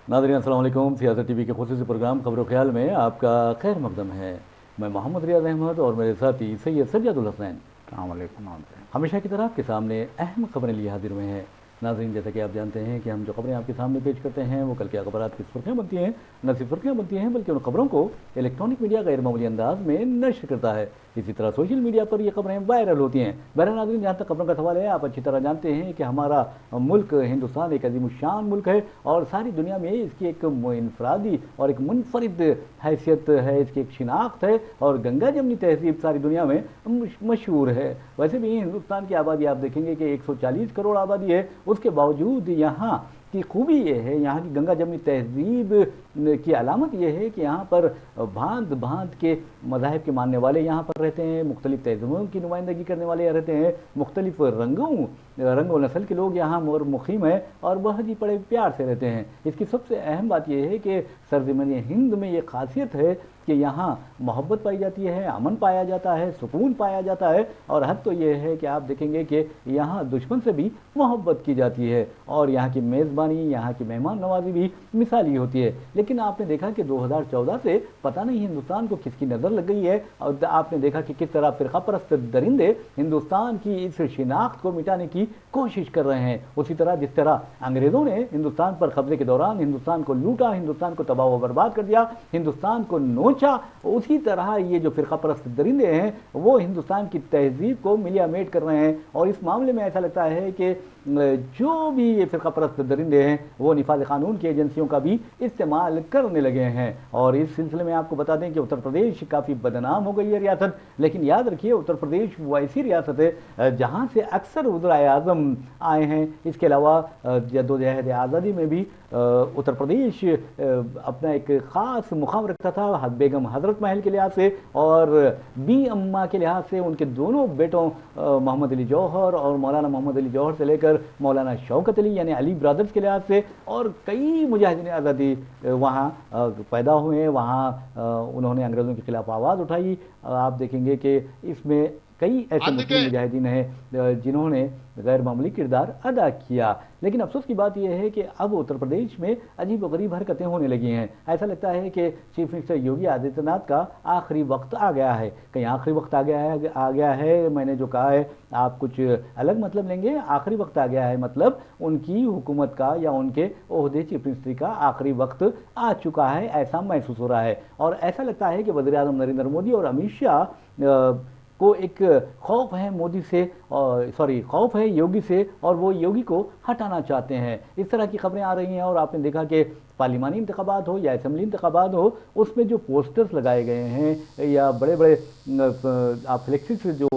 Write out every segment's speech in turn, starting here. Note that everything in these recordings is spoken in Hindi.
नाज़रीन अस्सलाम वालेकुम। सियासत टीवी के खुसूसी प्रोग्राम खबरों ख्याल में आपका खैर मकदम है। मैं मोहम्मद रियाज अहमद और मेरे साथी सैयद सज्जादुल हसनैन। अस्सलाम वालेकुम। हमेशा की तरह आपके सामने अहम खबरें लिए हाजिर हुए हैं। नाज़रीन, जैसा कि आप जानते हैं कि हम जो खबरें आपके सामने पेश करते हैं वो कल के अखबारात की सुर्खियाँ बनती हैं। न सिर्फ सुर्खियाँ बनती हैं बल्कि उन खबरों को इलेक्ट्रॉनिक मीडिया गैर मामूली अंदाज में नश्र करता है। इसी तरह सोशल मीडिया पर ये खबरें वायरल होती हैं। बहरहाल नाज़रीन, जहाँ तक खबरों का सवाल है, आप अच्छी तरह जानते हैं कि हमारा मुल्क हिंदुस्तान एक अजीमुशान मुल्क है और सारी दुनिया में इसकी एक इनफरादी और एक मुनफरिद हैसियत है, इसकी एक शिनाख्त है और गंगा जमनी तहजीब सारी दुनिया में मशहूर है। वैसे भी हिंदुस्तान की आबादी आप देखेंगे कि 140 करोड़ आबादी है, उसके बावजूद यहाँ की खूबी ये है, यहाँ की गंगा जमनी तहजीब की अलामत ये है कि यहाँ पर भांत भांत के मज़ाहिब के मानने वाले यहाँ पर रहते हैं, मुख्तलिफ तहजीबों की नुमाइंदगी करने वाले रहते हैं, मुख्तलिफ रंग और नस्ल के लोग यहाँ और मुक़ीम है और बहुत ही बड़े प्यार से रहते हैं। इसकी सबसे अहम बात यह है कि सरज़मीन हिंद में ये खासियत है कि यहाँ मोहब्बत पाई जाती है, अमन पाया जाता है, सुकून पाया जाता है और हद तो ये है कि आप देखेंगे कि यहाँ दुश्मन से भी मोहब्बत की जाती है और यहाँ की मेज़बानी, यहाँ की मेहमान नवाजी भी मिसाली होती है। लेकिन आपने देखा कि 2014 से पता नहीं हिंदुस्तान को किसकी नज़र लग गई है और आपने देखा कि किस तरह फ़िरका परस्त दरिंदे हिंदुस्तान की इस शिनाख्त को मिटाने की कोशिश कर रहे हैं। उसी तरह जिस तरह अंग्रेज़ों ने हिंदुस्तान पर कब्जे के दौरान हिंदुस्तान को लूटा, हिंदुस्तान को तबाह व बर्बाद कर दिया, हिंदुस्तान को नोचा, उसी तरह ये जो फ़िरका परस्त दरिंदे हैं वो हिंदुस्तान की तहजीब को मिलियामेट कर रहे हैं। और इस मामले में ऐसा लगता है कि जो भी ये फ़िरका परस्त दरिंदे हैं वो निफाज़ क़ानून की एजेंसियों का भी इस्तेमाल करने लगे हैं। और इस सिलसिले में आपको बता दें कि उत्तर प्रदेश काफ़ी बदनाम हो गई है रियासत, लेकिन याद रखिए उत्तर प्रदेश वो ऐसी रियासत है जहाँ से अक्सर वज़ीर आज़म आए हैं। इसके अलावा जद्दोजहद आज़ादी में भी उत्तर प्रदेश अपना एक ख़ास मुकाम रखता था बेगम हज़रत महल के लिहाज से और बी अम्मा के लिहाज से। उनके दोनों बेटों मोहम्मद अली जौहर और मौलाना मोहम्मद अली जौहर से लेकर मौलाना शौकत अली यानी अली ब्रदर्स के लिहाज से और कई मुजाहिदीन आज़ादी वहाँ पैदा हुए, वहाँ उन्होंने अंग्रेज़ों के खिलाफ आवाज़ उठाई। आप देखेंगे कि इसमें कई ऐसे मुस्लिम मुजाहिदीन हैं जिन्होंने गैर मामूली किरदार अदा किया। लेकिन अफसोस की बात यह है कि अब उत्तर प्रदेश में अजीब व गरीब हरकतें होने लगी हैं। ऐसा लगता है कि चीफ मिनिस्टर योगी आदित्यनाथ का आखिरी वक्त आ गया है। कहीं आखिरी वक्त आ गया है, मैंने जो कहा है आप कुछ अलग मतलब लेंगे। आखिरी वक्त आ गया है मतलब उनकी हुकूमत का या उनके ओहदे चीफ मिनिस्ट्री का आखिरी वक्त आ चुका है, ऐसा महसूस हो रहा है। और ऐसा लगता है कि वज़ीर आज़म नरेंद्र मोदी और अमित शाह को एक खौफ है मोदी से खौफ है योगी से और वो योगी को हटाना चाहते हैं। इस तरह की खबरें आ रही हैं। और आपने देखा कि पार्लिमानी इंतखाबात हो या असम्बली इंतखाबात हो, उसमें जो पोस्टर्स लगाए गए हैं या बड़े बड़े आप फ्लेक्सिस जो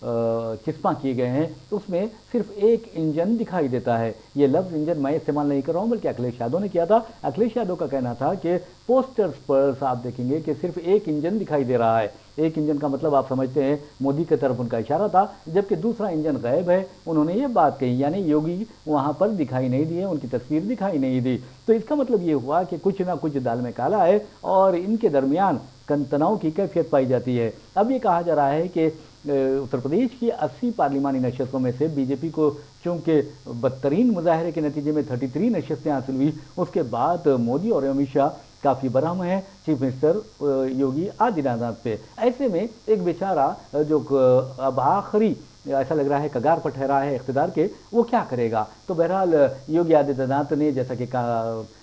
चिस्पा किए गए हैं तो उसमें सिर्फ एक इंजन दिखाई देता है। ये लफ्ज़ इंजन मैं इस्तेमाल नहीं कर रहा हूँ बल्कि अखिलेश यादव ने किया था। अखिलेश यादव का कहना था कि पोस्टर्स पर आप देखेंगे कि सिर्फ एक इंजन दिखाई दे रहा है। एक इंजन का मतलब आप समझते हैं मोदी की तरफ उनका इशारा था, जबकि दूसरा इंजन गायब है। उन्होंने ये बात कही यानी योगी वहाँ पर दिखाई नहीं दिए, उनकी तस्वीर दिखाई नहीं दी। तो इसका मतलब ये हुआ कि कुछ ना कुछ दाल में काला है और इनके दरमियान तनाव की कैफियत पाई जाती है। अब ये कहा जा रहा है कि उत्तर प्रदेश की 80 पार्लिमानी नशस्तों में से बीजेपी को चूँकि बदतरीन मुजाहरे के नतीजे में 33 नशस्तें हासिल हुई, उसके बाद मोदी और अमित शाह काफ़ी बरहम है चीफ मिनिस्टर योगी आदित्यनाथ पे। ऐसे में एक बेचारा जो अब आखिरी ऐसा लग रहा है कगार पर ठहरा है इख्तिदार के, वो क्या करेगा। तो बहरहाल योगी आदित्यनाथ ने जैसा कि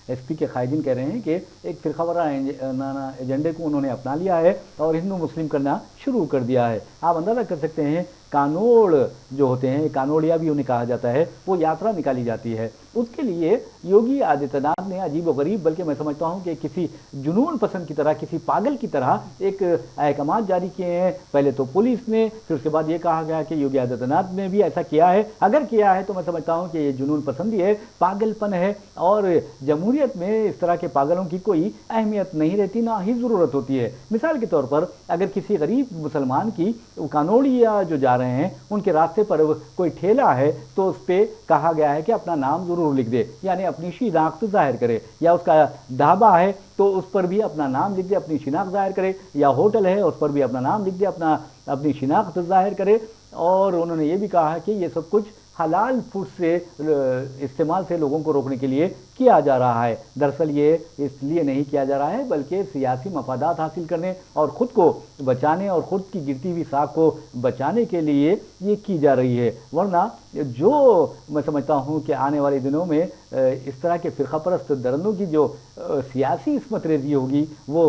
एसपी के कायदीन कह रहे हैं कि एक फ़िरकावाराना एजेंडे को उन्होंने अपना लिया है और हिंदू मुस्लिम करना शुरू कर दिया है। आप अंदाज़ा कर सकते हैं कानोड़ जो होते हैं, कानोड़िया भी उन्हें कहा जाता है, वो यात्रा निकाली जाती है। उसके लिए योगी आदित्यनाथ ने अजीब व गरीब, बल्कि मैं समझता हूँ कि किसी जुनून पसंद की तरह, किसी पागल की तरह एक अहकाम जारी किए हैं। पहले तो पुलिस ने, फिर उसके बाद ये कहा गया कि योगी योगी आदित्यनाथ ने भी ऐसा किया है। अगर किया है तो मैं समझता हूँ कि ये जुनून पसंदी है, पागलपन है, और जमहूरियत में इस तरह के पागलों की कोई अहमियत नहीं रहती, ना ही ज़रूरत होती है। मिसाल के तौर पर अगर किसी गरीब मुसलमान की कानोड़िया जो जा रहे हैं उनके रास्ते पर कोई ठेला है तो उस पर कहा गया है कि अपना नाम ज़रूर लिख दे, यानी अपनी शिनाख्त जाहिर करे। या उसका ढाबा है तो उस पर भी अपना नाम लिख दे, अपनी शिनाख्त जाहिर करे। या होटल है उस पर भी अपना नाम लिख दे, अपनी शिनाख्त जाहिर करे। और उन्होंने ये भी कहा है कि ये सब कुछ हलाल फूड से इस्तेमाल से लोगों को रोकने के लिए किया जा रहा है। दरअसल ये इसलिए नहीं किया जा रहा है बल्कि सियासी मफादात हासिल करने और ख़ुद को बचाने और ख़ुद की गिरती हुई साख को बचाने के लिए ये की जा रही है। वरना जो मैं समझता हूँ कि आने वाले दिनों में इस तरह के फ़िरका परस्त दरंदों की जो सियासी इस्मत रेज़ी होगी वो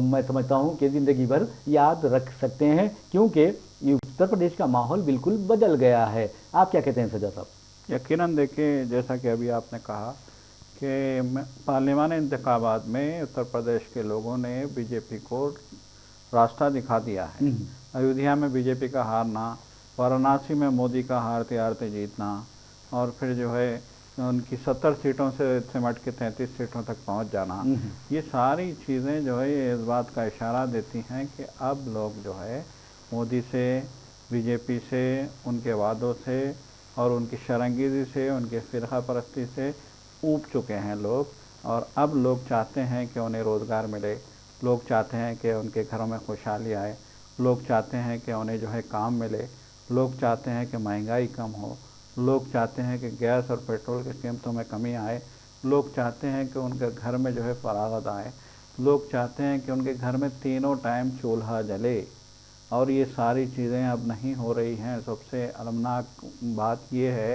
मैं समझता हूँ कि ज़िंदगी भर याद रख सकते हैं, क्योंकि ये उत्तर प्रदेश का माहौल बिल्कुल बदल गया है। आप क्या कहते हैं सजा साहब? यकीनन देखिए, जैसा कि अभी आपने कहा कि पार्लियामानी इंतखाबात में उत्तर प्रदेश के लोगों ने बीजेपी को रास्ता दिखा दिया है। अयोध्या में बीजेपी का हारना, वाराणसी में मोदी का हारते हारते जीतना, और फिर जो है उनकी 70 सीटों से सिमट के 33 सीटों तक पहुंच जाना, ये सारी चीज़ें जो है ये इस बात का इशारा देती हैं कि अब लोग जो है मोदी से, बीजेपी से, उनके वादों से और उनकी शरंगीजी से, उनके फ़िरका परस्ती से ऊब चुके हैं लोग। और अब लोग चाहते हैं कि उन्हें रोज़गार मिले, लोग चाहते हैं कि उनके घरों में खुशहाली आए, लोग चाहते हैं कि उन्हें जो है काम मिले, लोग चाहते हैं कि महंगाई कम हो, लोग चाहते हैं कि गैस और पेट्रोल की कीमतों में कमी आए, लोग चाहते हैं कि उनके घर में जो है फरागत आए, लोग चाहते हैं कि उनके घर में तीनों टाइम चूल्हा जले। और ये सारी चीज़ें अब नहीं हो रही हैं। सबसे अलमनाक बात ये है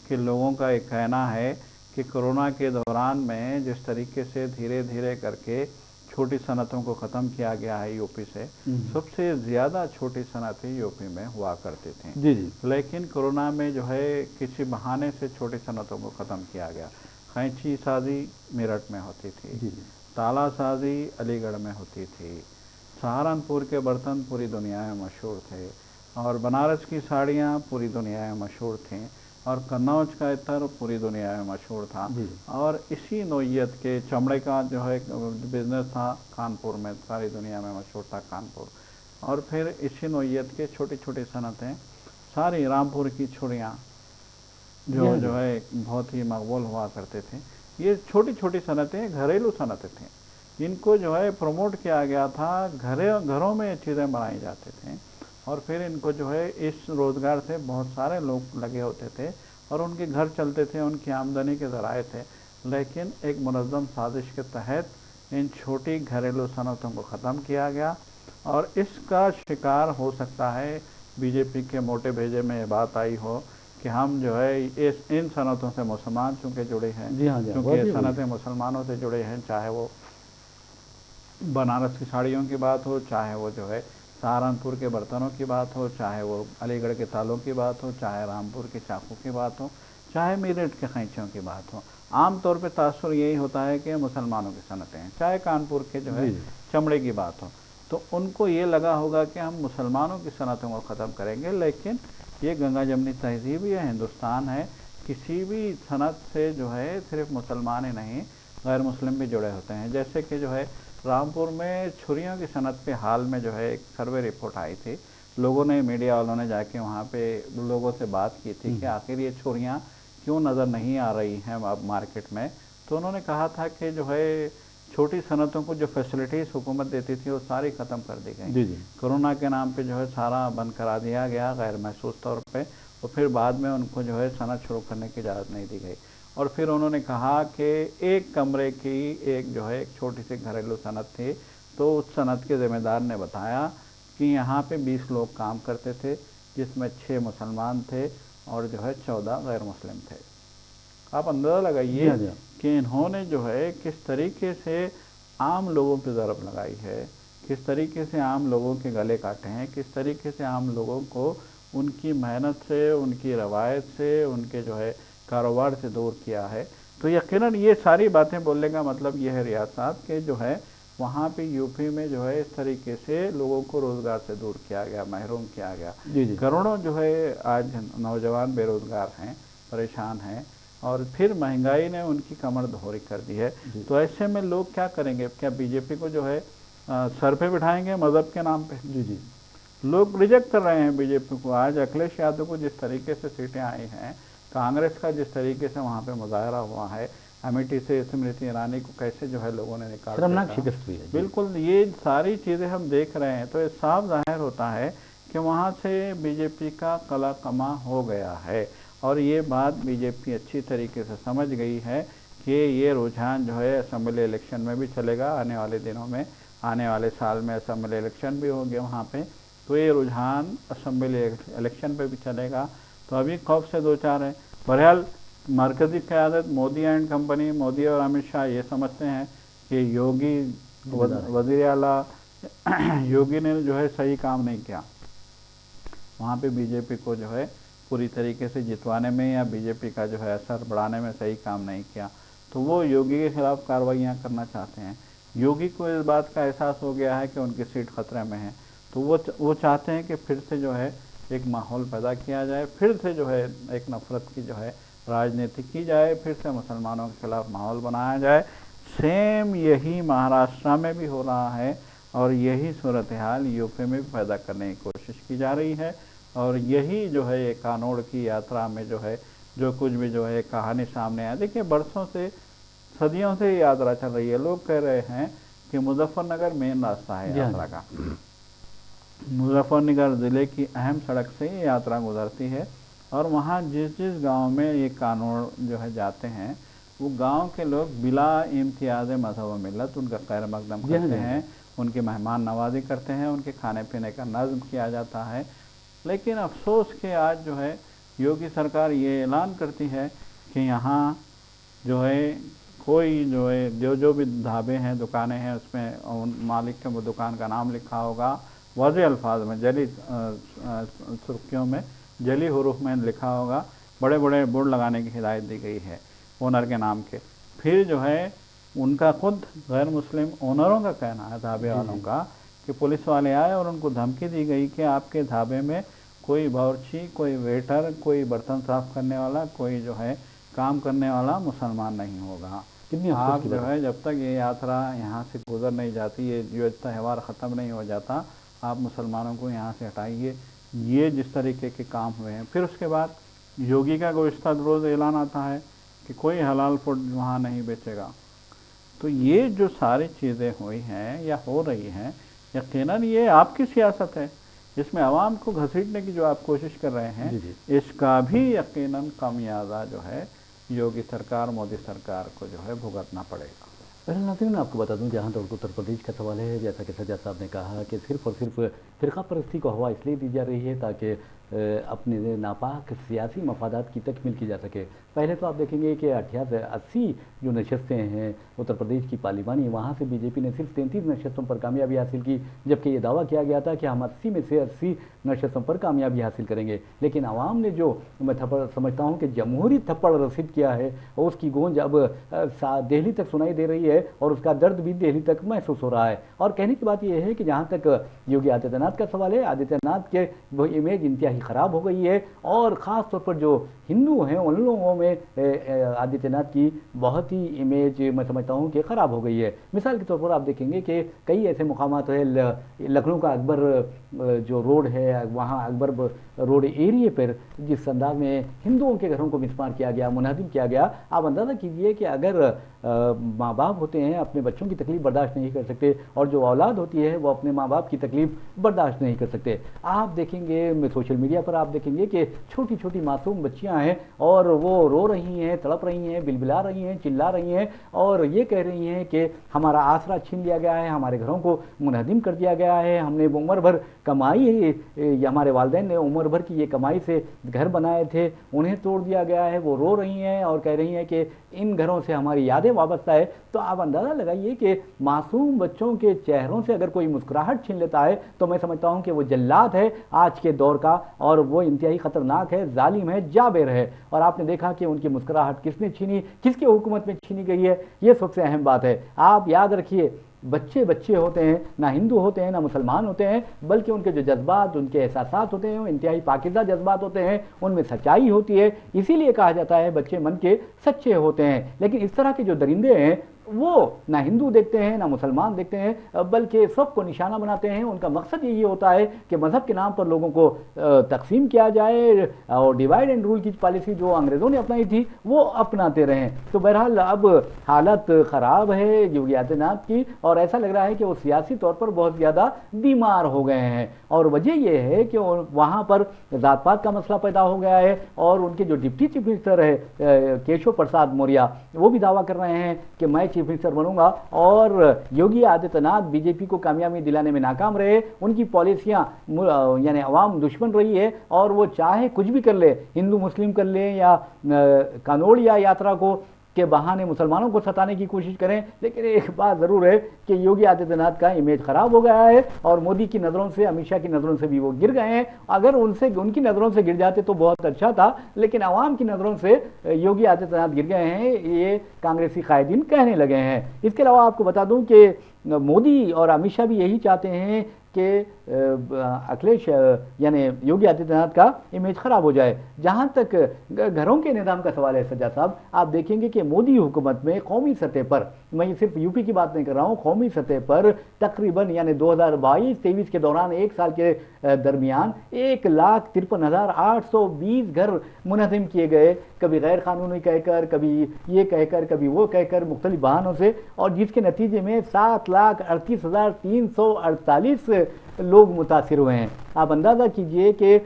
कि लोगों का एक कहना है कि कोरोना के दौरान में जिस तरीके से धीरे धीरे करके छोटी सनतों को ख़त्म किया गया है यूपी से, सबसे ज़्यादा छोटी सनतें यूपी में हुआ करती थी। जी। लेकिन कोरोना में जो है किसी बहाने से छोटी सनतों को ख़त्म किया गया। खैंची साजी मेरठ में होती थी, ताला साजी अलीगढ़ में होती थी, सहारनपुर के बर्तन पूरी दुनिया में मशहूर थे, और बनारस की साड़ियाँ पूरी दुनिया में मशहूर थीं, और कन्नौज का इत्र पूरी दुनिया में मशहूर था। और इसी नोयत के चमड़े का जो है बिज़नेस था कानपुर में, सारी दुनिया में मशहूर था कानपुर। और फिर इसी नोयत के छोटी छोटी सनतें, सारी रामपुर की छुड़ियाँ जो है बहुत ही मकबूल हुआ करते थे। ये छोटी छोटी सनतें घरेलू सनतें थीं, इनको जो है प्रमोट किया गया था, घरों में चीज़ें बनाई जाते थे, और फिर इनको जो है इस रोज़गार से बहुत सारे लोग लगे होते थे और उनके घर चलते थे, उनकी आमदनी के ज़राए थे। लेकिन एक मुनज़्ज़म साजिश के तहत इन छोटी घरेलू सनतों को ख़त्म किया गया, और इसका शिकार हो सकता है बीजेपी के मोटे भेजे में ये बात आई हो कि हम जो है इन सनतों से मुसलमान चूँकि जुड़े हैं, क्योंकि सनतें मुसलमानों से जुड़े हैं, चाहे वो बनारस की साड़ियों की बात हो, चाहे वो जो है सहारनपुर के बर्तनों की बात हो, चाहे वो अलीगढ़ के तालों की बात हो, चाहे रामपुर के चाकू की बात हो, चाहे मेरठ के खैंचों की बात हो। आम तौर पे तासुर यही होता है कि मुसलमानों की सनतें हैं, चाहे कानपुर के जो है चमड़े की बात हो, तो उनको ये लगा होगा कि हम मुसलमानों की सनतों को ख़त्म करेंगे। लेकिन ये गंगा जमनी तहजीब है, हिंदुस्तान है, किसी भी सनत से जो है सिर्फ मुसलमान ही नहीं गैर मुस्लिम भी जुड़े होते हैं। जैसे कि जो है रामपुर में छुरियों की सनत पे हाल में जो है एक सर्वे रिपोर्ट आई थी, लोगों ने, मीडिया वालों ने जाके वहाँ पे लोगों से बात की थी कि आखिर ये छुरियाँ क्यों नज़र नहीं आ रही हैं अब मार्केट में। तो उन्होंने कहा था कि जो है छोटी सनतों को जो फैसिलिटीज़ हुकूमत देती थी वो सारी ख़त्म कर दी गई। कोरोना के नाम पे जो है सारा बंद करा दिया गया गैर महसूस तौर पे, और फिर बाद में उनको जो है सनत शुरू करने की इजाज़त नहीं दी गई। और फिर उन्होंने कहा कि एक कमरे की एक जो है एक छोटी सी घरेलू सनत थी, तो उस सनत के ज़िम्मेदार ने बताया कि यहाँ पे 20 लोग काम करते थे, जिसमें 6 मुसलमान थे और जो है 14 गैर मुस्लिम थे। आप अंदाज़ा लगाइए कि इन्होंने जो है किस तरीके से आम लोगों पर ज़रब लगाई है, किस तरीके से आम लोगों के गले काटे हैं, किस तरीके से आम लोगों को उनकी मेहनत से, उनकी रवायत से, उनके जो है कारोबार से दूर किया है। तो यकीनन ये सारी बातें बोलने का मतलब ये है रियाज साहब कि जो है वहाँ पे यूपी में जो है इस तरीके से लोगों को रोज़गार से दूर किया गया, महरूम किया गया। जी जी। करोड़ों जो है आज नौजवान बेरोज़गार हैं, परेशान हैं, और फिर महंगाई ने उनकी कमर दोहरी कर दी है। तो ऐसे में लोग क्या करेंगे? क्या बीजेपी को जो है सर पे बिठाएंगे मज़हब के नाम पे? जी जी। लोग रिजेक्ट कर रहे हैं बीजेपी को। आज अखिलेश यादव को जिस तरीके से सीटें आई हैं, कांग्रेस का जिस तरीके से वहाँ पे मुजाहरा हुआ है, अमेठी से स्मृति ईरानी को कैसे जो है लोगों ने निकाल शर्मनाक फेंका। शिकस्त हुई है। बिल्कुल, ये सारी चीज़ें हम देख रहे हैं, तो ये साफ जाहिर होता है कि वहाँ से बीजेपी का कला कमा हो गया है। और ये बात बीजेपी अच्छी तरीके से समझ गई है कि ये रुझान जो है असेंबली इलेक्शन में भी चलेगा, आने वाले दिनों में, आने वाले साल में असेंबली इलेक्शन भी होंगे वहाँ पे, तो ये रुझान असेंबली इलेक्शन पे भी चलेगा। तो अभी खौफ से दो चार है। बहरहाल मरकज़ी क़यादत मोदी एंड कंपनी, मोदी और अमित शाह ये समझते हैं कि योगी वज़ीर आला योगी ने जो है सही काम नहीं किया, वहाँ पे बीजेपी को जो है पूरी तरीके से जितवाने में या बीजेपी का जो है असर बढ़ाने में सही काम नहीं किया। तो वो योगी के खिलाफ कार्रवाइयाँ करना चाहते हैं। योगी को इस बात का एहसास हो गया है कि उनकी सीट खतरे में है, तो वो चाहते हैं कि फिर से जो है एक माहौल पैदा किया जाए, फिर से जो है एक नफ़रत की जो है राजनीति की जाए, फिर से मुसलमानों के खिलाफ माहौल बनाया जाए। सेम यही महाराष्ट्र में भी हो रहा है और यही सूरत हाल यूपी में भी पैदा करने की कोशिश की जा रही है। और यही जो है ये कानोड़ की यात्रा में जो है जो कुछ भी जो है कहानी सामने आया, देखिए बरसों से, सदियों से ये यात्रा चल रही है। लोग कह रहे हैं कि मुजफ्फरनगर मेन रास्ता है यात्रा का, मुजफ्फरनगर ज़िले की अहम सड़क से ये यात्रा गुजरती है और वहाँ जिस जिस गांव में ये कानून जो है जाते हैं, वो गांव के लोग बिला इम्तियाज़ मज़हब मिलत उनका खैर मकदम करते हैं, उनकी मेहमान नवाजी करते हैं, उनके खाने पीने का नज़्म किया जाता है। लेकिन अफसोस के आज जो है योगी सरकार ये ऐलान करती है कि यहाँ जो है कोई जो है जो भी ढाबे हैं, दुकानें हैं, उसमें उन मालिक के दुकान का नाम लिखा होगा, वाज़ेह अल्फाज में, जली सुर्खियों में, जली हुरूफ में लिखा होगा, बड़े बड़े बोर्ड लगाने की हिदायत दी गई है ओनर के नाम के। फिर जो है उनका खुद गैर मुस्लिम ओनरों का कहना है, ढाबे वालों का, कि पुलिस वाले आए और उनको धमकी दी गई कि आपके ढाबे में कोई बावर्ची, कोई वेटर, कोई बर्तन साफ़ करने वाला, कोई जो है काम करने वाला मुसलमान नहीं होगा। कितनी आप जो है जब तक ये यात्रा यहाँ से गुजर नहीं जाती, ये जो त्यौहार ख़त्म नहीं हो जाता, आप मुसलमानों को यहाँ से हटाइए। ये जिस तरीके के काम हुए हैं। फिर उसके बाद योगी का गुज़िश्ता रोज़ ऐलान आता है कि कोई हलाल फूड वहाँ नहीं बेचेगा। तो ये जो सारी चीज़ें हुई हैं या हो रही हैं, यकीनन ये आपकी सियासत है, इसमें आवाम को घसीटने की जो आप कोशिश कर रहे हैं, इसका भी यकीनन खामियाजा जो है योगी सरकार, मोदी सरकार को जो है भुगतना पड़ेगा। पहले नाज़रीन आपको बता दूं, जहाँ तक उत्तर प्रदेश का सवाल है, जैसा कि सज्जाद साहब ने कहा कि सिर्फ़ और सिर्फ फ़िरका परस्ती को हवा इसलिए दी जा रही है ताकि अपने नापाक सियासी मफादात की तकमील की जा सके। पहले तो आप देखेंगे कि 80 जो नशस्तें हैं उत्तर प्रदेश की पार्लिमानी, वहाँ से बीजेपी ने सिर्फ 33 नशस्तों पर कामयाबी हासिल की, जबकि ये दावा किया गया था कि हम 80 में से 80 नशस्तों पर कामयाबी हासिल करेंगे। लेकिन आवाम ने जो, मैं समझता हूँ कि जमहूरी थप्पड़ रसीद किया है, और उसकी गूंज अब दिल्ली तक सुनाई दे रही है और उसका दर्द भी दिल्ली तक महसूस हो रहा है। और कहने की बात यह है कि जहाँ तक योगी आदित्यनाथ का सवाल है, आदित्यनाथ के वो इमेज इंतहाई ख़राब हो गई है, और ख़ास तौर पर जो हिंदू हैं उन लोगों में आदित्यनाथ की बहुत ही इमेज मैं समझता हूँ कि ख़राब हो गई है। मिसाल के तौर पर आप देखेंगे कि कई ऐसे मुकामात है, लखनऊ का अकबर जो रोड है, वहाँ अकबर रोड एरिए पर जिस अंदाज में हिंदुओं के घरों को मिसमार किया गया, मुनहदिम किया गया, आप अंदाज़ा कीजिए कि अगर माँ बाप होते हैं अपने बच्चों की तकलीफ़ बर्दाश्त नहीं कर सकते, और जो औलाद होती है वो अपने माँ बाप की तकलीफ़ बर्दाश्त नहीं कर सकते। आप देखेंगे सोशल मीडिया पर, आप देखेंगे कि छोटी छोटी मासूम बच्चियां हैं और वो रो रही हैं, तड़प रही हैं, बिलबिला रही हैं, चिल्ला रही हैं, और ये कह रही हैं कि हमारा आसरा छीन लिया गया है, हमारे घरों को मुनहदिम कर दिया गया है, हमने उम्र भर कमाई है, हमारे वालिदैन ने उम्र भर की ये कमाई से घर बनाए थे, उन्हें तोड़ दिया गया है। वो रो रही हैं और कह रही हैं कि इन घरों से हमारी यादें वाबस्ता है। तो आप अंदाज़ा लगाइए कि मासूम बच्चों के चेहरों से अगर कोई मुस्कुराहट छीन लेता है तो मैं समझता हूं कि वो जल्लाद है आज के दौर का, और वो इंतहाई ख़तरनाक है, जालिम है, जाबिर है। और आपने देखा कि उनकी मुस्कुराहट किसने छीनी, किसके हुकूमत में छीनी गई है, ये सबसे अहम बात है। आप याद रखिए, बच्चे बच्चे होते हैं, ना हिंदू होते हैं ना मुसलमान होते हैं, बल्कि उनके जो जज्बात, उनके एहसासात होते हैं वो इंतहाई पाकीज़ा जज्बात होते हैं, उनमें सच्चाई होती है। इसीलिए कहा जाता है बच्चे मन के सच्चे होते हैं। लेकिन इस तरह के जो दरिंदे हैं वो ना हिंदू देखते हैं ना मुसलमान देखते हैं, बल्कि सबको निशाना बनाते हैं। उनका मकसद यही होता है कि मज़हब के नाम पर लोगों को तकसीम किया जाए और डिवाइड एंड रूल की पॉलिसी जो अंग्रेज़ों ने अपनाई थी वो अपनाते रहें। तो बहरहाल अब हालत ख़राब है योगी आदित्यनाथ की, और ऐसा लग रहा है कि वो सियासी तौर पर बहुत ज़्यादा बीमार हो गए हैं। और वजह यह है कि वहाँ पर ज़ात पात का मसला पैदा हो गया है, और उनके जो डिप्टी चीफ मिनिस्टर है केशव प्रसाद मौर्य, वो भी दावा कर रहे हैं कि मैं चीफ मिनिस्टर बनूंगा, और योगी आदित्यनाथ बीजेपी को कामयाबी दिलाने में नाकाम रहे। उनकी पॉलिसियां यानी अवाम दुश्मन रही है, और वो चाहे कुछ भी कर ले, हिंदू मुस्लिम कर ले या कानोड़िया यात्रा को के बहाने मुसलमानों को सताने की कोशिश करें, लेकिन एक बात ज़रूर है कि योगी आदित्यनाथ का इमेज ख़राब हो गया है, और मोदी की नज़रों से, अमित शाह की नज़रों से भी वो गिर गए हैं। अगर उनकी नज़रों से गिर जाते तो बहुत अच्छा था, लेकिन आवाम की नज़रों से योगी आदित्यनाथ गिर गए हैं, ये कांग्रेसी कायदीन कहने लगे हैं। इसके अलावा आपको बता दूं कि मोदी और अमित शाह भी यही चाहते हैं कि अखिलेश यानी योगी आदित्यनाथ का इमेज ख़राब हो जाए। जहाँ तक घरों के निज़ाम का सवाल है सज्जा साहब, आप देखेंगे कि मोदी हुकूमत में कौमी सतह पर, मैं सिर्फ यूपी की बात नहीं कर रहा हूँ, कौमी सतह पर तकरीबन यानी 2022-23 के दौरान एक साल के दरमियान 1,53,820 घर मुनज़्ज़म किए गए, कभी गैर कानूनी कहकर, कभी ये कहकर, कभी वो कहकर, मुख्तलिफ बहानों से, और जिसके नतीजे में 7,38,348 लोग मुतासिर हुए हैं। आप अंदाज़ा कीजिए कि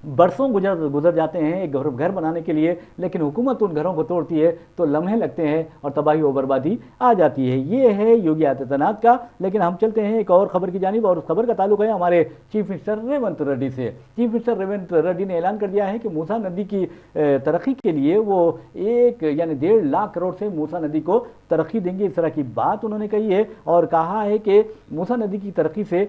बरसों गुजर जाते हैं एक घर बनाने के लिए, लेकिन हुकूमत उन घरों को तोड़ती है तो लम्हे लगते हैं और तबाही और बर्बादी आ जाती है। ये है योगी आदित्यनाथ का। लेकिन हम चलते हैं एक और खबर की जानिब, और उस खबर का ताल्लुक है हमारे चीफ मिनिस्टर रेवंत रेड्डी से। चीफ मिनिस्टर रेवंत रेड्डी ने ऐलान कर दिया है कि मूसा नदी की तरक्की के लिए वो 1.5 लाख करोड़ से मूसा नदी को तरक्की देंगे, इस तरह की बात उन्होंने कही है। और कहा है कि मूसा नदी की तरक्की से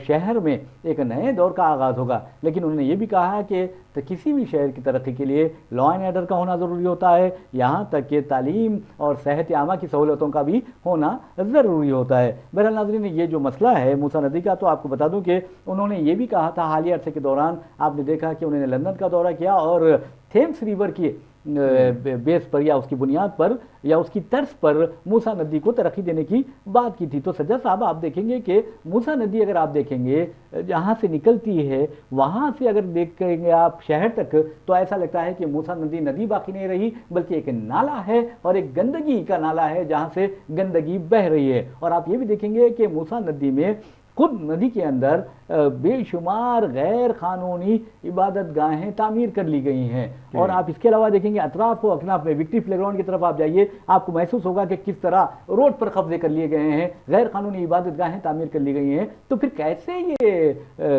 शहर में एक नए दौर का आगाज़ होगा। लेकिन उन्होंने ये भी कहा कि तो किसी भी शहर की तरक्की के लिए लॉ एंड ऑर्डर का होना ज़रूरी होता है, यहाँ तक कि तालीम और सेहत आमा की सहूलतों का भी होना ज़रूरी होता है। बहरहाल नाज़रीन, ये जो मसला है मूसा नदी का, तो आपको बता दूं कि उन्होंने ये भी कहा था हालिया अरसे के दौरान, आपने देखा कि उन्होंने लंदन का दौरा किया और थेम्स रिवर की बेस पर या उसकी बुनियाद पर या उसकी तर्ज पर मूसा नदी को तरक्की देने की बात की थी। तो सज्जा साहब, आप देखेंगे कि मूसा नदी अगर आप देखेंगे जहाँ से निकलती है, वहाँ से अगर देखेंगे आप शहर तक, तो ऐसा लगता है कि मूसा नदी नदी बाकी नहीं रही, बल्कि एक नाला है, और एक गंदगी का नाला है जहाँ से गंदगी बह रही है। और आप ये भी देखेंगे कि मूसा नदी में, खुद नदी के अंदर बेशुमार गैर कानूनी इबादत गाहें तामीर कर ली गई हैं। और आप इसके अलावा देखेंगे अतराफ व अकनाफ में, विक्ट्री प्लेग्राउंड की तरफ आप जाइए, आपको महसूस होगा कि किस तरह रोड पर कब्जे कर लिए गए हैं, गैर कानूनी इबादत गाहें तामीर कर ली गई हैं। तो फिर कैसे ये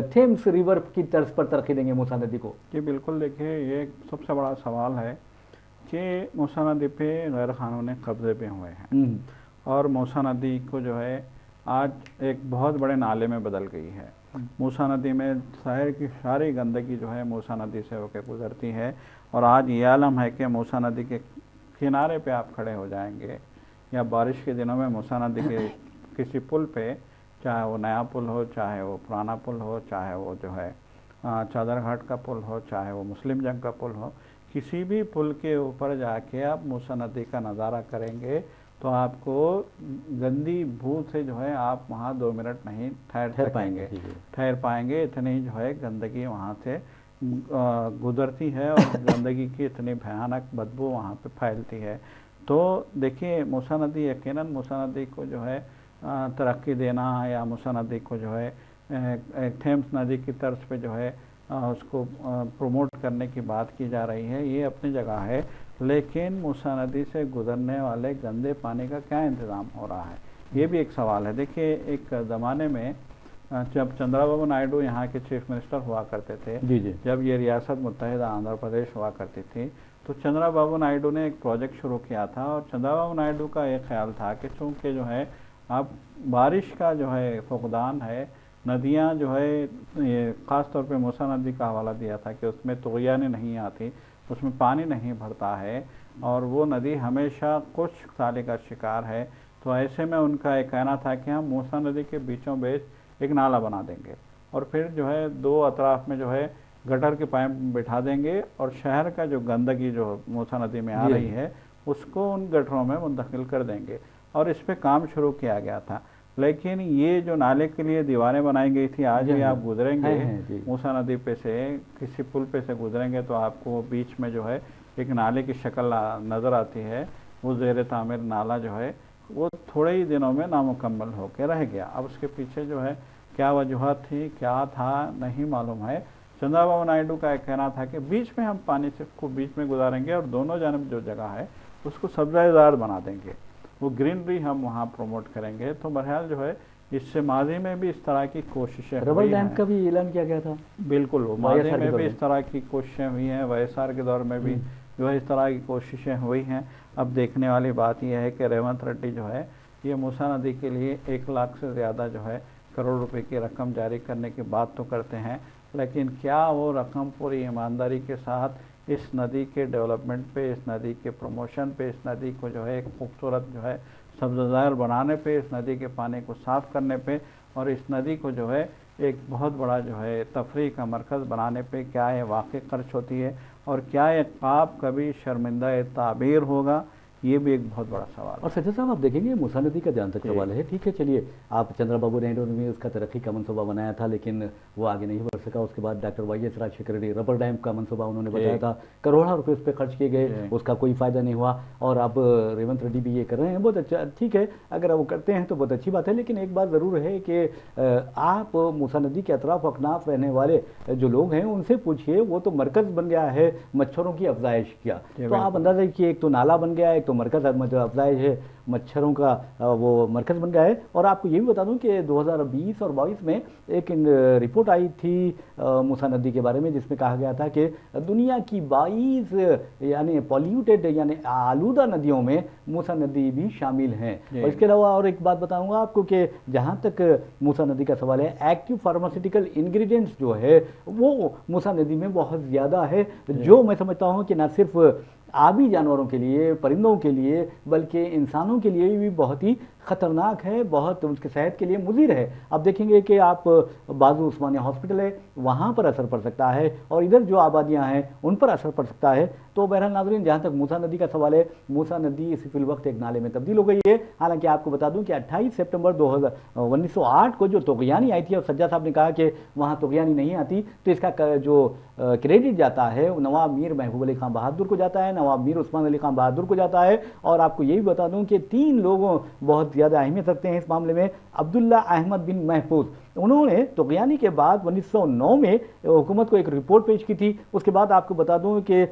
थेम्स रिवर की तर्ज पर तरक्की देंगे मूसा नदी को? जी बिल्कुल, देखिए ये सबसे बड़ा सवाल है कि मूसा नदी पे गैर कानूनी कब्जे पे हुए हैं, और मूसा नदी को जो है आज एक बहुत बड़े नाले में बदल गई है। मूसा नदी में शहर की सारी गंदगी जो है मूसा नदी से होकर गुजरती है। और आज ये आलम है कि मूसा नदी के किनारे पे आप खड़े हो जाएंगे, या बारिश के दिनों में मूसा नदी के किसी पुल पे, चाहे वो नया पुल हो, चाहे वो पुराना पुल हो, चाहे वो जो है चादर घाट का पुल हो, चाहे वो मुस्लिम जंग का पुल हो, किसी भी पुल के ऊपर जाके आप मूसा नदी का नज़ारा करेंगे तो आपको गंदी बू से जो है आप वहाँ 2 मिनट नहीं ठहर पाएंगे। इतनी जो है गंदगी वहाँ से गुजरती है, और गंदगी की इतनी भयानक बदबू वहाँ पे फैलती है। तो देखिए, मूसा नदी यकीनन मूसा नदी को जो है तरक्की देना, या मूसा नदी को जो है थेम्स नदी की तर्ज पे जो है उसको प्रमोट करने की बात की जा रही है, ये अपनी जगह है। लेकिन मूसा नदी से गुजरने वाले गंदे पानी का क्या इंतज़ाम हो रहा है, ये भी एक सवाल है। देखिए, एक ज़माने में जब चंद्रबाबू नायडू यहाँ के चीफ मिनिस्टर हुआ करते थे, जब ये रियासत मुत्तहिदा आंध्र प्रदेश हुआ करती थी, तो चंद्रबाबू नायडू ने एक प्रोजेक्ट शुरू किया था। और चंद्रबाबू नायडू का ये ख्याल था कि चूँकि जो है अब बारिश का जो है फुकदान है, नदियाँ जो है, ये ख़ास तौर पे मूसा नदी का हवाला दिया था कि उसमें तुग़यानें नहीं आती, उसमें पानी नहीं भरता है, और वो नदी हमेशा कुछ साले का शिकार है। तो तो ऐसे में उनका एक कहना था कि हम मूसा नदी के बीचों बीच एक नाला बना देंगे और फिर जो है दो अतराफ में जो है गटर के पाइप बिठा देंगे और शहर का जो गंदगी जो मूसा नदी में आ रही है उसको उन गटरों में मुंतकिल कर देंगे। और इस पे काम शुरू किया गया था। लेकिन ये जो नाले के लिए दीवारें बनाई गई थी, आज भी आप गुजरेंगे मूसा नदी पे से, किसी पुल पे से गुजरेंगे तो आपको बीच में जो है एक नाले की शक्ल नज़र आती है। वो ज़ेर तामीर नाला जो है वो थोड़े ही दिनों में नामुकम्मल होकर रह गया। अब उसके पीछे जो है क्या वजूहत थी, क्या था, नहीं मालूम है। चंद्रबाबू नायडू का एक कहना था कि बीच में हम पानी से को बीच में गुजारेंगे और दोनों जानब जो जगह है उसको सब्जादार बना देंगे, वो ग्रीनरी हम वहाँ प्रमोट करेंगे। तो बहरहाल जो है इससे माजी में भी इस तरह की कोशिशें रबर डैम का भी ऐलान किया गया था। बिल्कुल, माजी में भी इस तरह की कोशिशें हुई हैं, वाईएसआर के दौर में भी जो है इस तरह की कोशिशें हुई हैं। अब देखने वाली बात यह है कि रेवंत रेड्डी जो है ये मूसा नदी के लिए 1 लाख से ज़्यादा जो है करोड़ रुपए की रकम जारी करने की बात तो करते हैं, लेकिन क्या वो रकम पूरी ईमानदारी के साथ इस नदी के डेवलपमेंट पे, इस नदी के प्रमोशन पे, इस नदी को जो है एक खूबसूरत जो है सब्ज़ार बनाने पे, इस नदी के पानी को साफ़ करने पे और इस नदी को जो है एक बहुत बड़ा जो है तफरीह का मरकज़ बनाने पे क्या ये वाकई खर्च होती है और क्या ये ख्वाब कभी शर्मिंदा ताबीर होगा, ये भी एक बहुत बड़ा सवाल। और सज्जद साहब आप देखेंगे मूसा नदी का जहाँ तक सवाल है, ठीक है, चलिए आप चंद्रबाबू नायडू ने भी उसका तरक्की का मनसूबा बनाया था लेकिन वो आगे नहीं बढ़ सका। उसके बाद doctor YS Rajasekhara Reddy rubber dam का मनसूबा उन्होंने बताया था, करोड़ों रुपए उस पर खर्च किए गए, उसका कोई फ़ायदा नहीं हुआ। और अब रेवंत रेड्डी भी ये कर रहे हैं, बहुत अच्छा, ठीक है, अगर वो करते हैं तो बहुत अच्छी बात है। लेकिन एक बात ज़रूर है कि आप मूसा नदी के अतराफ अकनाफ रहने वाले जो लोग हैं उनसे पूछिए, वो तो मरकज़ बन गया है मच्छरों की अफजाइश का। तो आप अंदाज़ा कीजिए, एक तो नाला बन गया है, एक तो मरकज़ अफजाइश है, मच्छरों का वो मरकज़ बन गया है। और आपको ये भी बता दूं कि 2020 और 22 में एक रिपोर्ट आई थी मूसा नदी के बारे में जिसमें कहा गया था कि दुनिया की 22 यानी पॉल्यूटेड यानी आलूदा नदियों में मूसा नदी भी शामिल हैं। और इसके अलावा और एक बात बताऊंगा आपको कि जहाँ तक मूसा नदी का सवाल है, एक्टिव फार्मास्यूटिकल इंग्रेडिएंट्स जो है वो मूसा नदी में बहुत ज़्यादा है, जो मैं समझता हूँ कि न सिर्फ आबी जानवरों के लिए, परिंदों के लिए, बल्कि इंसानों के लिए भी बहुत ही ख़तरनाक है, बहुत उनके सेहत के लिए मुज़िर है। अब देखेंगे कि आप बाजू उस्मानिया हॉस्पिटल है, वहाँ पर असर पड़ सकता है और इधर जो आबादियाँ हैं उन पर असर पड़ सकता है। तो बहरहाल नाज़रीन, जहाँ तक मूसा नदी का सवाल है, मूसा नदी इस वक्त एक नाले में तब्दील हो गई है। हालांकि आपको बता दूं कि 28 सितंबर 1908 को जो तोग़यानी आई थी, और सज्जा साहब ने कहा कि वहाँ तोग़यानी नहीं आती, तो इसका जो क्रेडिट जाता है वो नवाब मीर महबूब अली खां बहादुर को जाता है, नवाब मीर उस्मान अली खां बहादुर को जाता है। और आपको ये भी बता दूं कि 3 लोगों बहुत ज़्यादा अहमियत रखते हैं इस मामले में। अब्दुल्ला अहमद बिन महफूज, उन्होंने तोग़यानी के बाद 1909 में हुकूमत को एक रिपोर्ट पेश की थी। उसके बाद आपको बता दूं कि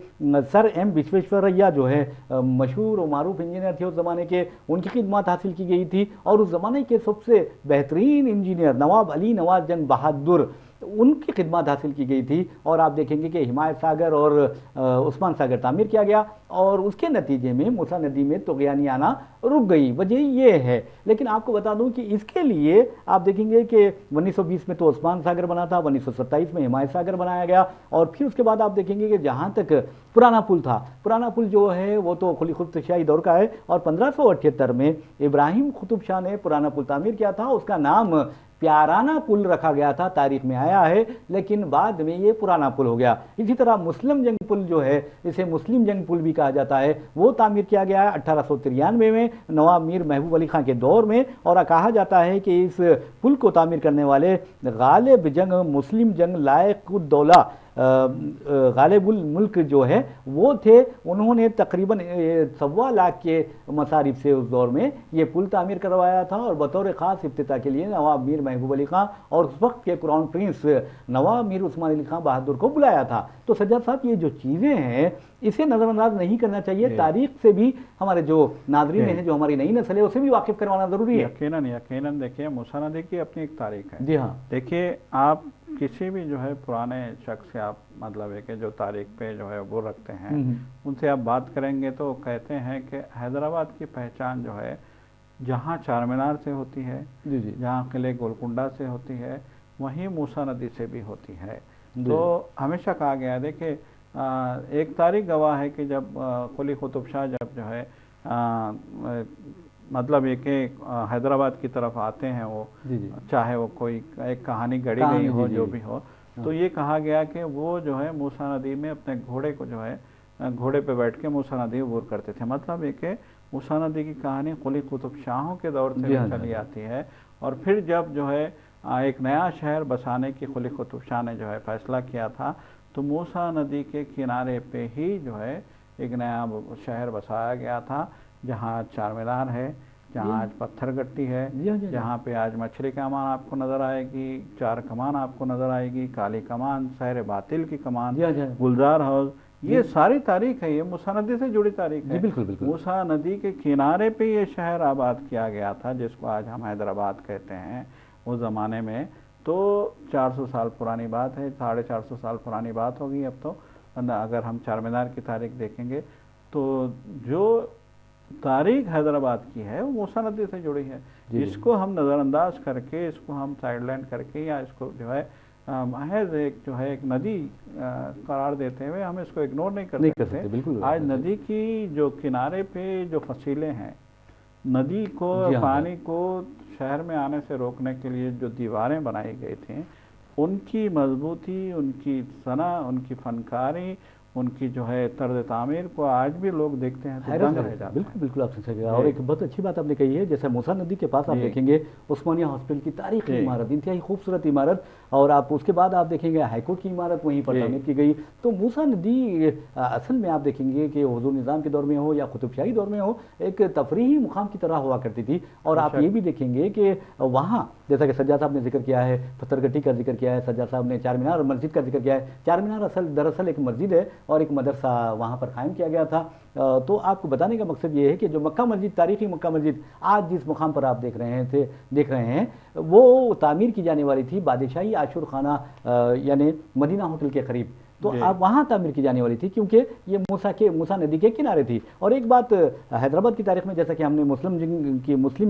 सर एम विश्वेश्वरैया जो है मशहूर और मारूफ इंजीनियर थे उस ज़माने के, उनकी खिदमत हासिल की गई थी। और उस ज़माने के सबसे बेहतरीन इंजीनियर नवाब अली नवाज जंग बहादुर, उनकी खिदमत हासिल की गई थी। और आप देखेंगे कि हिमायत सागर और उस्मान सागर तामीर किया गया और उसके नतीजे में मूसा नदी में तोग़यानी आना रुक गई। वजह ये है। लेकिन आपको बता दूं कि इसके लिए आप देखेंगे कि 1920 में तो उस्मान सागर बना था, 1927 में हिमायत सागर बनाया गया। और फिर उसके बाद आप देखेंगे कि जहाँ तक पुराना पुल था, पुराना पुल जो है वो तो खुली खुदशाही दौर का है और 1578 में इब्राहिम कुतुब शाह ने पुराना पुल तामीर किया था। उसका नाम प्याराना पुल रखा गया था, तारीख में आया है, लेकिन बाद में ये पुराना पुल हो गया। इसी तरह मुस्लिम जंग पुल जो है, इसे मुस्लिम जंग पुल भी कहा जाता है, वो तामीर किया गया है 1893 में नवाब मीर महबूब अली खां के दौर में। और कहा जाता है कि इस पुल को तामीर करने वाले गालिब जंग मुस्लिम जंग लायकुद्दौला गालिबुल मुल्क जो है वो थे। उन्होंने तकरीबन 1.25 लाख के मसारिफ से उस दौर में ये पुल तामीर करवाया था और बतौर ख़ास इफ्तिताह के लिए नवाब मीर महबूब अली खां और उस वक्त के क्राउन प्रिंस नवाब मीर उस्मान अली खां बहादुर को बुलाया था। तो सज्जाद साहब, ये जो चीज़ें हैं इसे नज़रअंदाज नहीं करना चाहिए। तारीख से भी हमारे जो नाज़रीन हैं, जो हमारी नई नस्ल है, उसे भी वाकिफ़ करवाना ज़रूरी है। यकीनन देखिए, मूसा नदी की अपनी एक तारीख है। जी हाँ, देखिए आप किसी भी जो है पुराने शख्स से आप मतलब है कि जो तारीख पे जो है वो रखते हैं, उनसे आप बात करेंगे तो कहते हैं कि हैदराबाद की पहचान जो है जहाँ चार मीनार से होती है, जहाँ किले गोलकुंडा से होती है, वहीं मूसा नदी से भी होती है। तो हमेशा कहा गया है, देखिए एक तारीख गवाह है कि जब कुली कुतुब शाह जब जो है मतलब ये कि हैदराबाद की तरफ आते हैं वो, जी जी, चाहे वो कोई एक कहानी गढ़ी कहानी, गई हो जी, जो जी। भी हो, हाँ। तो ये कहा गया कि वो जो है मूसा नदी में अपने घोड़े को जो है घोड़े पे बैठ के मूसा नदी अबूर करते थे। मतलब ये कि मूसा नदी की कहानी कुली कुतुब शाहों के दौर से जी भी हाँ, जी हाँ, चली जी हाँ। आती है। और फिर जब जो है एक नया शहर बसाने की कुली कुतुब शाह ने जो है फैसला किया था, तो मूसा नदी के किनारे पे ही जो है एक नया शहर बसाया गया था, जहाँ आज चार मीनार है, जी जहाँ आज पत्थर गट्टी है, जी हाँ, जी हाँ, जी हाँ। जहाँ पे आज मछली कमान आपको नज़र आएगी, चार कमान आपको नज़र आएगी, काली कमान, शहर बातिल की कमान, जी हाँ, जी हाँ। गुलजार हाउस, ये जी, सारी तारीख है, ये मूसा नदी से जुड़ी तारीख जी है। बिल्कुल, बिल्कुल। मूसा नदी के किनारे पे ये शहर आबाद किया गया था, जिसको आज हम हैदराबाद कहते हैं। उस ज़माने में तो 400 साल पुरानी बात है, 450 साल पुरानी बात होगी अब तो। अगर हम चार मीनार की तारीख देखेंगे तो जो तारीख हैदराबाद की है वो मूसा नदी से जुड़ी है। जी, जी। इसको हम नज़रअंदाज करके, इसको हम साइडलाइन करके, या इसको जो है महज एक जो है एक नदी करार देते हुए हम इसको इग्नोर नहीं कर नहीं कर सकते। सकते, बिल्कुल आज आपने सही। नदी की जो किनारे पे जो फसीलें हैं, नदी को, जी हाँ, जी हाँ। पानी को शहर में आने से रोकने के लिए जो दीवारें बनाई गई थी, उनकी मजबूती, उनकी सना, उनकी फनकारी, उनकी जो है तर्ज तामीर को आज भी लोग देखते हैं तो हैरत दंग है, रह जाते बिल्कुल हैं। बिल्कुल आपने सही कहा। और जी एक बहुत अच्छी बात आपने कही है, जैसे मूसा नदी के पास आप जी देखेंगे उस्मानिया हॉस्पिटल की तारीखी जी इमारत, इंतहाई खूबसूरत इमारत, और आप उसके बाद आप देखेंगे हाईकोर्ट की इमारत वहीं पर जी तामीर की गई। तो मूसा नदी असल में आप देखेंगे कि हुजूर निज़ाम के दौर में हो या कुतुबशाही दौर में हो, एक तफरीही मुकाम की तरह हुआ करती थी। और आप ये बेशक। भी देखेंगे कि वहाँ जैसा कि सज्जाद साहब ने जिक्र किया है, पत्थरगट्टी का जिक्र किया है, सज्जाद साहब ने चार मीनार और मस्जिद का जिक्र किया है। चार मीनार दरअसल एक मस्जिद है और एक मदरसा वहाँ पर कायम किया गया था। तो आपको बताने का मकसद ये है कि जो मक्का मस्जिद, तारीखी मक्का मस्जिद आज जिस मुकाम पर आप देख रहे हैं, वो तामीर की जाने वाली थी बादशाही आशुर खाना यानी मदीना होटल के करीब। तो जी अब वहाँ तामीर की जाने वाली थी, क्योंकि ये मूसा नदी के किनारे थी। और एक बात हैदराबाद की तारीख में, जैसा कि हमने मुस्लिम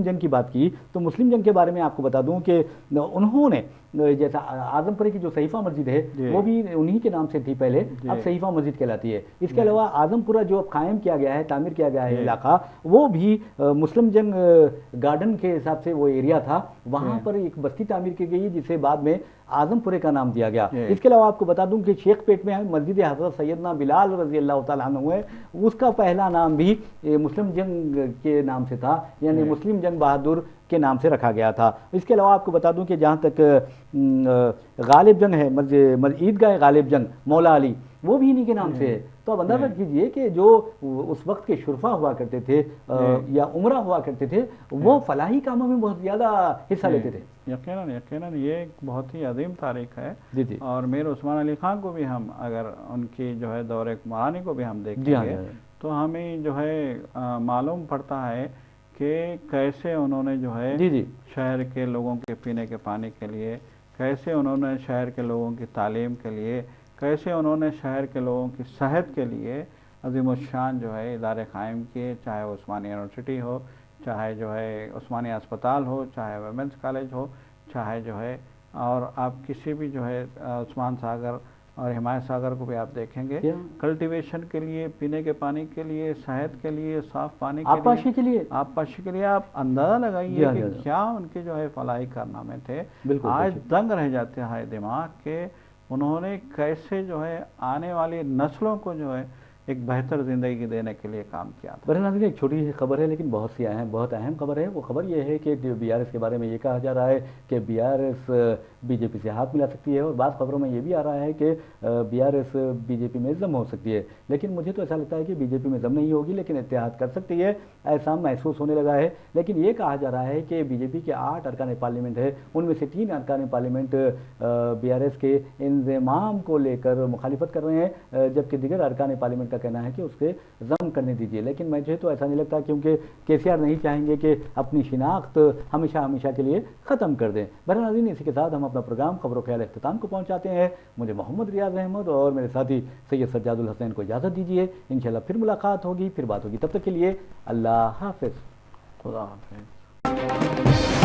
जंग की बात की, तो मुस्लिम जंग के बारे में आपको बता दूं कि उन्होंने जैसा आजमपुरे की जो सहीफा मस्जिद है जी वो भी उन्हीं के नाम से थी पहले, जी अब सहीफा मस्जिद कहलाती है। इसके जी अलावा आजमपुरा जो अब कायम किया गया है, तामीर किया गया है जी इलाका, वो भी मुस्लिम जंग गार्डन के हिसाब से वो एरिया था। वहाँ जी पर एक बस्ती तामीर की गई जिसे बाद में आजमपुरे का नाम दिया गया। जी इसके अलावा आपको बता दूं कि शेखपेट में मस्जिद हज़रत सैयदना बिलाल रजी अल्लाह तआला अन्हु है, उसका पहला नाम भी मुस्लिम जंग के नाम से था, यानी जी मुस्लिम जंग बहादुर के नाम से रखा गया था। इसके अलावा आपको बता दूं कि जहाँ तक गालिब जंग है, ईदगाह गालिब जंग मौला अली, वो भी इन्हीं के नाम से है। तो अब अंदाजा कीजिए कि जो उस वक्त के शुरफा हुआ करते थे या उमरा हुआ करते थे, वो फलाही कामों में बहुत ज़्यादा हिस्सा लेते थे। यकीनन यकीनन ये एक बहुत ही अजीम तारीख है। जी जी, और मीर उस्मान अली खां को भी हम अगर उनकी जो है दौरे कुमारानी को भी हम जी हाँ, देखेंगे जी हाँ। तो हमें जो है मालूम पड़ता है कि कैसे उन्होंने जो है जी जी, शहर के लोगों के पीने के पानी के लिए, कैसे उन्होंने शहर के लोगों की तालीम के लिए, कैसे उन्होंने शहर के लोगों की सेहत के लिए अजीमुशान जो है इदारे कायम किए, चाहे उस्मानिया यूनिवर्सिटी हो, चाहे जो है उस्मानिया अस्पताल हो, चाहे वुमेंस कॉलेज हो, चाहे जो है और आप किसी भी जो है उस्मान सागर और हिमायत सागर को भी आप देखेंगे, क्या कल्टीवेशन के लिए, पीने के पानी के लिए, सेहत के लिए, साफ पानी के लिए, आपाशी के लिए, आपाशी के लिए, आप अंदाज़ा जी लगाइए हाँ, कि जी हाँ, क्या उनके जो है फलाही कारनामे थे। बिल्कुल आज बिल्कुल। दंग रह जाते हैं दिमाग के, उन्होंने कैसे जो है आने वाली नस्लों को जो है एक बेहतर ज़िंदगी देने के लिए काम किया था। बहरहाल नाज़रीन, एक छोटी सी खबर है लेकिन बहुत अहम खबर है। वो खबर ये है कि बीआरएस के बारे में ये कहा जा रहा है कि बीआरएस बीजेपी से हाथ मिला सकती है, और बाद खबरों में ये भी आ रहा है कि बीआरएस बीजेपी में जम हो सकती है। लेकिन मुझे तो ऐसा लगता है कि बीजेपी में जम नहीं होगी, लेकिन इत्तेहाद कर सकती है, ऐसा महसूस होने लगा है। लेकिन ये कहा जा रहा है कि बीजेपी के 8 अरकान पार्लियामेंट है, उनमें से 3 अरकान पार्लियामेंट बीआरएस के इंज़माम को लेकर मुखालिफत कर रहे हैं, जबकि दीगर अरकान पार्लियामेंट का कहना है कि उसके जम करने दीजिए। लेकिन मुझे तो ऐसा नहीं लगता, क्योंकि केसीआर नहीं चाहेंगे कि अपनी शिनाख्त हमेशा हमेशा के लिए ख़त्म कर दें। बहरहाल नाज़रीन, इसी के साथ हम अपना प्रोग्राम खबरों ख्याल इख्तिताम को पहुँचाते हैं। मुझे मोहम्मद रियाज अहमद और मेरे साथी सैयद सज्जादुल हसैन को इजाज़त दीजिए। इंशाल्लाह फिर मुलाकात होगी, फिर बात होगी। तब तक के लिए अल्लाह हाफ़िज़। खुदा हाफिज़।